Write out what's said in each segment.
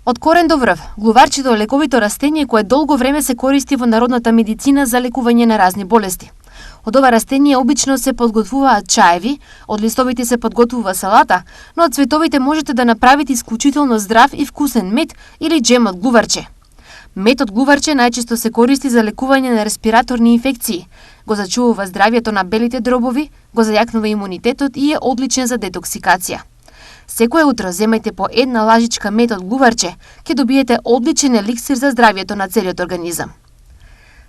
Од корен до врв, глуварчето е лековито растение кое долго време се користи во народната медицина за лекување на разни болести. Од ова растение обично се подготвуваат чаеви, од листовите се подготвува салата, но од цветовите можете да направите исклучително здрав и вкусен мед или джем од глуварче. Мед од глуварче најчесто се користи за лекување на респираторни инфекции, го зачувува здравјето на белите дробови, го зајакнува имунитетот и е одличен за детоксикација. Секое утро земајте по една лажичка мед од глуварче, ќе добиете одличен еликсир за здравјето на целиот организам.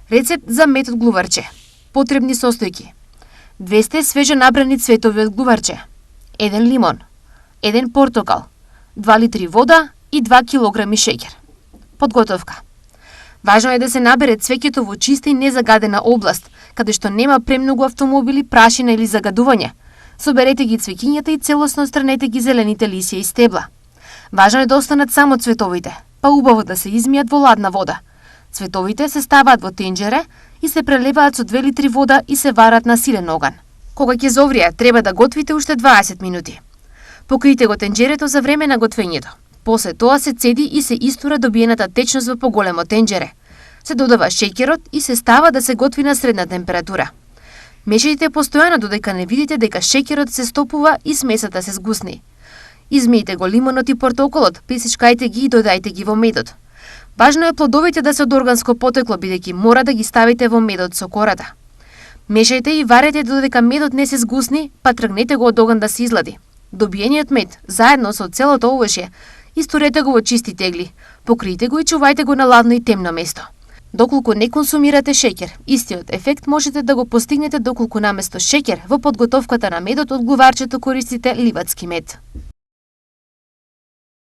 Рецепт за мед од глуварче. Потребни состојки: 200 свежо набрани цветови од глуварче, 1 лимон, 1 портокал, 2 литри вода и 2 килограми шеќер. Подготовка. Важно е да се набере цвеќето во чиста и незагадена област, каде што нема премногу автомобили, прашина или загадување. Соберете ги цвеќињата и целосно отстранете ги зелените лисја и стебла. Важно е да останат само цветовите, па убаво да се измијат во ладна вода. Цветовите се ставаат во тенџере и се прелеваат со 2 литри вода и се варат на силен оган. Кога ќе зоврие, треба да готвите уште 20 минути. Покријте го тенџерето за време на готвењето. После тоа се цеди и се истура добиената течност во поголемо тенџере. Се додава шеќерот и се става да се готви на средна температура. Мешајте постојано додека не видите дека шеќерот се стопува и смесата се згусни. Измијте го лимонот и портокалот, пресечкајте ги и додајте ги во медот. Важно е плодовите да се од органско потекло, бидејќи мора да ги ставите во медот со кората. Мешајте и варете додека медот не се згусни, па тргнете го од оган да се излади. Добиениот мед, заедно со целото овошје, истурете го во чисти тегли, покријте го и чувајте го на ладно и темно место. Доколку не консумирате шеќер, истиот ефект можете да го постигнете доколку наместо шеќер во подготовката на медот од глуварчето користите ливадски мед.